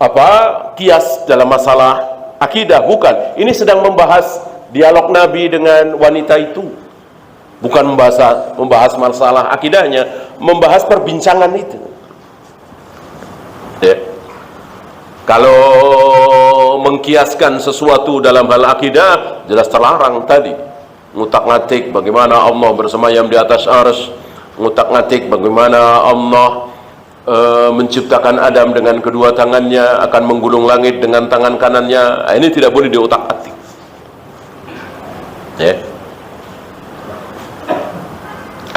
apa kias dalam masalah akidah, bukan. Ini sedang membahas dialog Nabi dengan wanita itu, bukan membahas masalah akidahnya, membahas perbincangan itu. Ya. Kalau mengkiaskan sesuatu dalam hal akidah, jelas terlarang tadi. Ngutak-ngatik bagaimana Allah bersemayam di atas arsy, ngutak-ngatik bagaimana Allah menciptakan Adam dengan kedua tangannya, akan menggulung langit dengan tangan kanannya. Ini tidak boleh diotak-atik. Ya.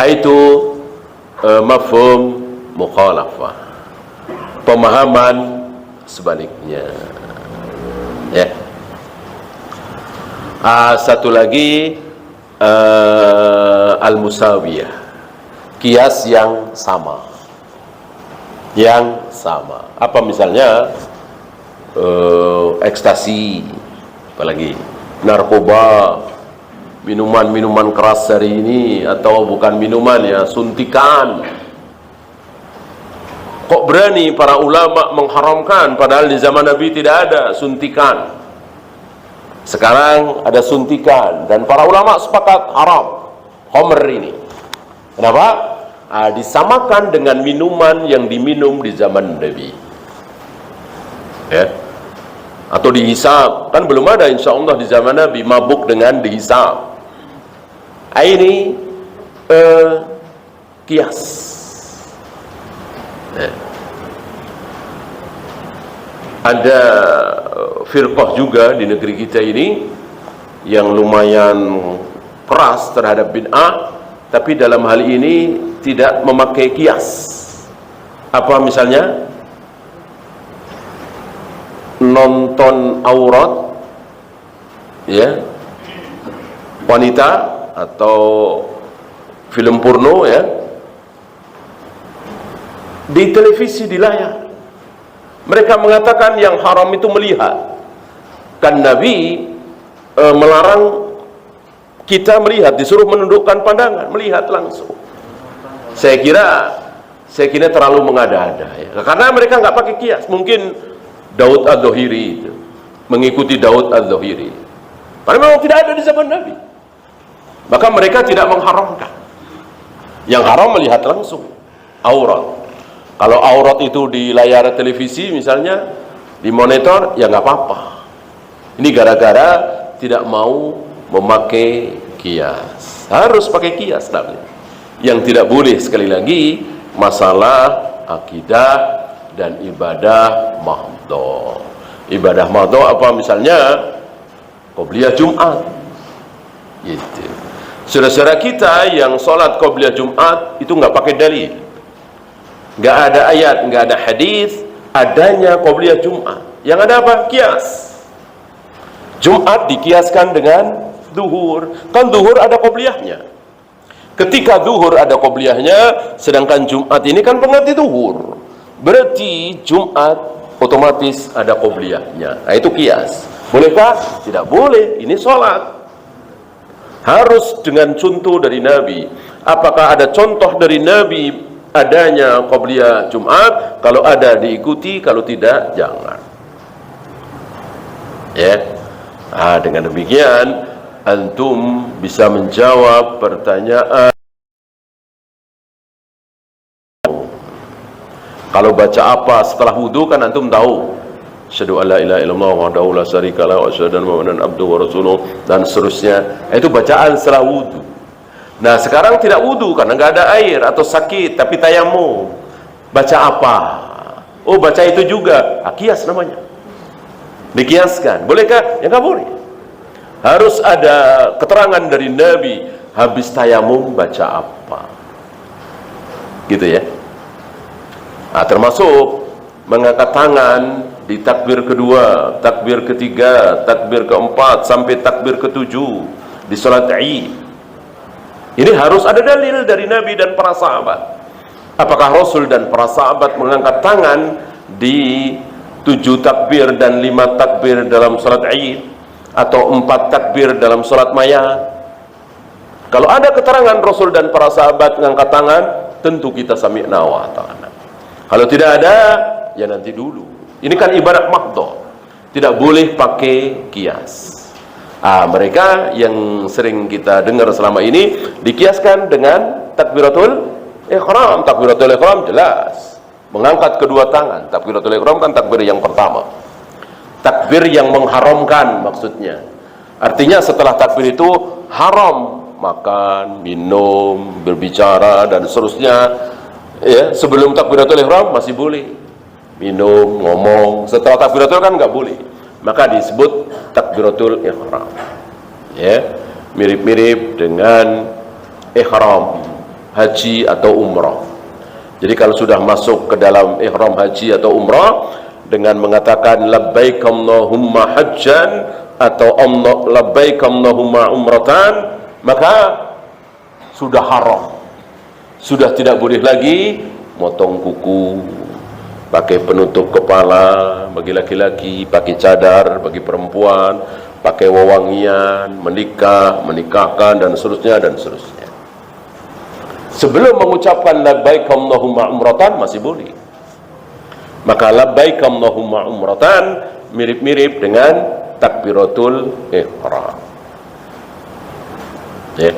Itu mafhum mukhalafah. Pemahaman sebaliknya. Ya. Satu lagi al-musawiyah. Kias yang sama. Yang sama. Apa misalnya ekstasi, apalagi narkoba, minuman-minuman keras hari ini, atau bukan minuman ya, suntikan. Kok berani para ulama mengharamkan padahal di zaman Nabi tidak ada suntikan. Sekarang ada suntikan dan para ulama sepakat haram khamr ini. Kenapa? Disamakan dengan minuman yang diminum di zaman Nabi. Ya. Atau dihisab, kan belum ada insya Allah di zaman Nabi mabuk dengan dihisab. Ini kias. Ya. Ada firqah juga di negeri kita ini yang lumayan keras terhadap bid'ah, tapi dalam hal ini tidak memakai kias. Apa misalnya? Nonton aurat ya wanita atau film porno ya di televisi, di layar. Mereka mengatakan yang haram itu melihat. Kan Nabi melarang kita melihat, disuruh menundukkan pandangan, melihat langsung. Saya kira terlalu mengada-ada ya. Karena mereka nggak pakai kias. Mungkin Daud Adz-Dzahiri itu mengikuti Daud Adz-Dzahiri. Karena memang tidak ada di zaman Nabi. Maka mereka tidak mengharamkan. Yang haram melihat langsung aurat. Kalau aurat itu di layar televisi misalnya, di monitor, ya nggak apa-apa. Ini gara-gara tidak mau memakai kias. Harus pakai kias namanya. Yang tidak boleh sekali lagi masalah akidah dan ibadah mahdhah. Ibadah mahdhah apa misalnya? Qobliyah Jumat. Gitu. Saudara-saudara kita yang sholat qobliyah Jumat itu nggak pakai dalil. Nggak ada ayat, nggak ada hadis adanya qobliyah Jumat. Yang ada apa? Kias. Jumat dikiaskan dengan zuhur. Kan zuhur ada qobliyahnya. Ketika zuhur ada qobliyahnya, sedangkan Jumat ini kan pengganti zuhur. Berarti Jumat otomatis ada qobliyahnya. Nah, itu kias. Bolehkah? Tidak boleh. Ini sholat. Harus dengan contoh dari Nabi. Apakah ada contoh dari Nabi adanya qobliyah Jumat? Kalau ada diikuti, kalau tidak jangan. Ya. Dengan demikian antum bisa menjawab pertanyaan. Kalau baca apa setelah wudu kan antum tahu. Asyhadu an la ilaha illallah wahdahu la syarika lahu wa asyhadu anna Muhammadan abduhu wa rasuluh dan seterusnya. Itu bacaan setelah wudu. Nah, sekarang tidak wudu karena enggak ada air atau sakit tapi tayamum. Baca apa? Oh, baca itu juga. Kias namanya. Dikiaskan. Bolehkah? Ya enggak boleh. Harus ada keterangan dari Nabi habis tayamum baca apa. Gitu ya. Nah, termasuk mengangkat tangan di takbir kedua, takbir ketiga, takbir keempat sampai takbir ketujuh di salat Id. Ini harus ada dalil dari Nabi dan para sahabat. Apakah Rasul dan para sahabat mengangkat tangan di 7 takbir dan 5 takbir dalam salat Id atau 4 takbir dalam salat mayat? Kalau ada keterangan Rasul dan para sahabat mengangkat tangan, tentu kita sami'na wa ata'na. Kalau tidak ada, ya nanti dulu. Ini kan ibadah mahdhah, tidak boleh pakai kias. Mereka yang sering kita dengar selama ini dikiaskan dengan takbiratul ihram. Takbiratul ihram jelas mengangkat kedua tangan. Takbiratul ihram kan takbir yang pertama, takbir yang mengharamkan maksudnya. Artinya setelah takbir itu haram makan, minum, berbicara dan seterusnya. Ya, sebelum takbiratul ihram masih boleh minum, ngomong. Setelah takbiratul kan nggak boleh, maka disebut takbiratul ihram. Ya, mirip-mirip dengan ihram haji atau umrah. Jadi kalau sudah masuk ke dalam ihram haji atau umrah dengan mengatakan labbaik Allahumma hajjan atau labbaik Allahumma umratan, maka sudah haram, sudah tidak boleh lagi motong kuku, pakai penutup kepala bagi laki-laki, pakai cadar bagi perempuan, pakai wewangian, menikah, menikahkan dan seterusnya dan seterusnya. Sebelum mengucapkan labbaik Allahumma umratan masih boleh. Maka labbaik Allahumma umratan mirip-mirip dengan takbiratul ihram. Ya.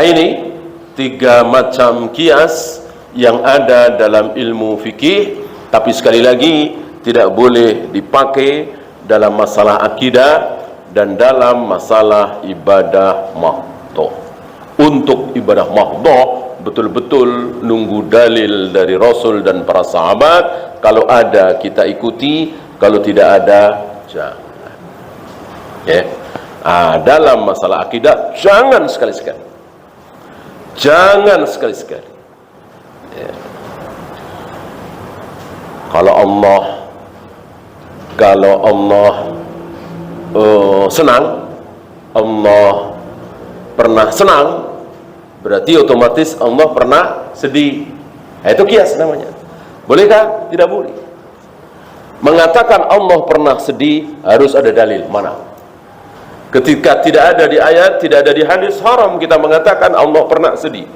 Ini 3 macam kias yang ada dalam ilmu fikih, tapi sekali lagi tidak boleh dipakai dalam masalah akidah dan dalam masalah ibadah mahdhah. Untuk ibadah mahdhah betul-betul nunggu dalil dari Rasul dan para sahabat. Kalau ada kita ikuti, kalau tidak ada jangan. Ya. Dalam masalah akidah jangan sekali-sekali. Jangan sekali-sekali. Ya. Kalau Allah senang, Allah pernah senang, berarti otomatis Allah pernah sedih. Itu kias namanya. Bolehkah? Tidak boleh. Mengatakan Allah pernah sedih harus ada dalil. Mana? Ketika tidak ada di ayat, tidak ada di hadis, haram kita mengatakan Allah pernah sedih.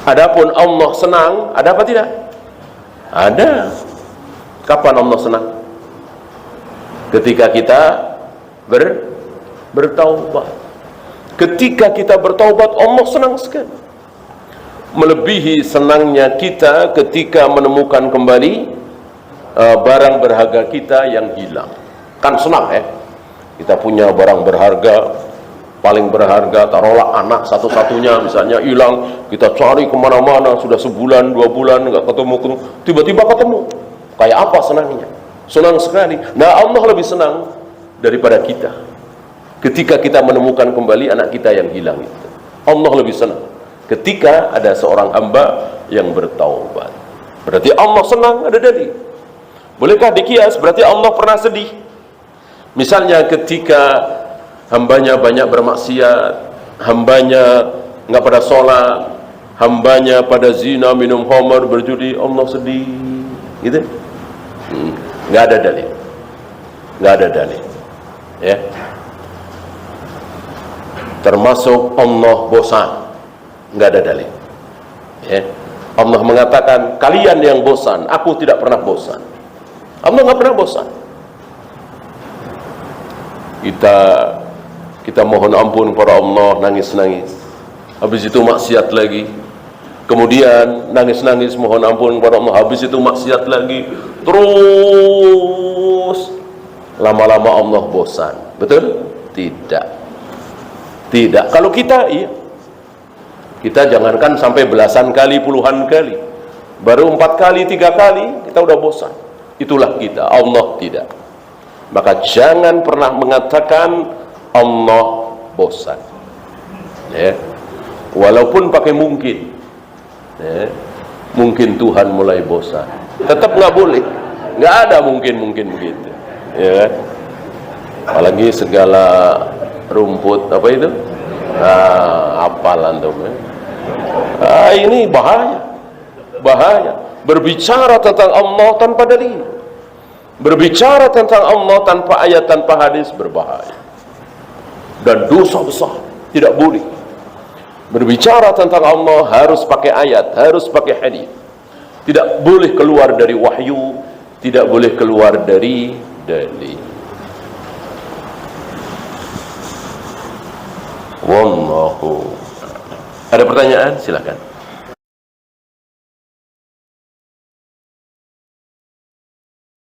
Adapun Allah senang, ada apa tidak? Ada. Kapan Allah senang? Ketika kita bertaubat. Ketika kita bertaubat, Allah senang sekali. Melebihi senangnya kita ketika menemukan kembali barang berharga kita yang hilang. Kan senang ya? Kita punya barang berharga, paling berharga, taruhlah anak satu-satunya misalnya hilang, kita cari kemana-mana, sudah sebulan, 2 bulan nggak ketemu, tiba-tiba ketemu. Kayak apa senangnya? Senang sekali. Nah, Allah lebih senang daripada kita ketika kita menemukan kembali anak kita yang hilang itu. Allah lebih senang ketika ada seorang hamba yang bertaubat. Berarti Allah senang, ada dalil. Bolehkah dikias? Berarti Allah pernah sedih. Misalnya ketika hambanya banyak bermaksiat, hambanya nggak pada sholat, hambanya pada zina, minum khamar, berjudi, Allah sedih, gitu. Nggak ada dalil, nggak ada dalil, ya. Termasuk Allah bosan, nggak ada dalil, ya. Allah mengatakan, kalian yang bosan, aku tidak pernah bosan. Allah nggak pernah bosan. Kita mohon ampun kepada Allah, nangis-nangis. Habis itu maksiat lagi. Kemudian nangis-nangis mohon ampun kepada Allah. Habis itu maksiat lagi. Terus lama-lama Allah bosan. Betul? Tidak. Tidak. Kalau kita, iya. Kita jangankan sampai belasan kali, puluhan kali. Baru 4 kali, 3 kali, kita udah bosan. Itulah kita. Allah tidak. Maka jangan pernah mengatakan Allah bosan. Ya. Walaupun pakai mungkin. Ya. Mungkin Tuhan mulai bosan. Tetap nggak boleh. Nggak ada mungkin begitu. Ya. Apalagi segala rumput apa itu? Apal antum ya. Ini bahaya. Berbicara tentang Allah tanpa dalil, berbicara tentang Allah tanpa ayat, tanpa hadis, berbahaya dan dosa besar. Tidak boleh. Berbicara tentang Allah harus pakai ayat, harus pakai hadis. Tidak boleh keluar dari wahyu, tidak boleh keluar dari dalil. Wallahu. Ada pertanyaan? Silakan.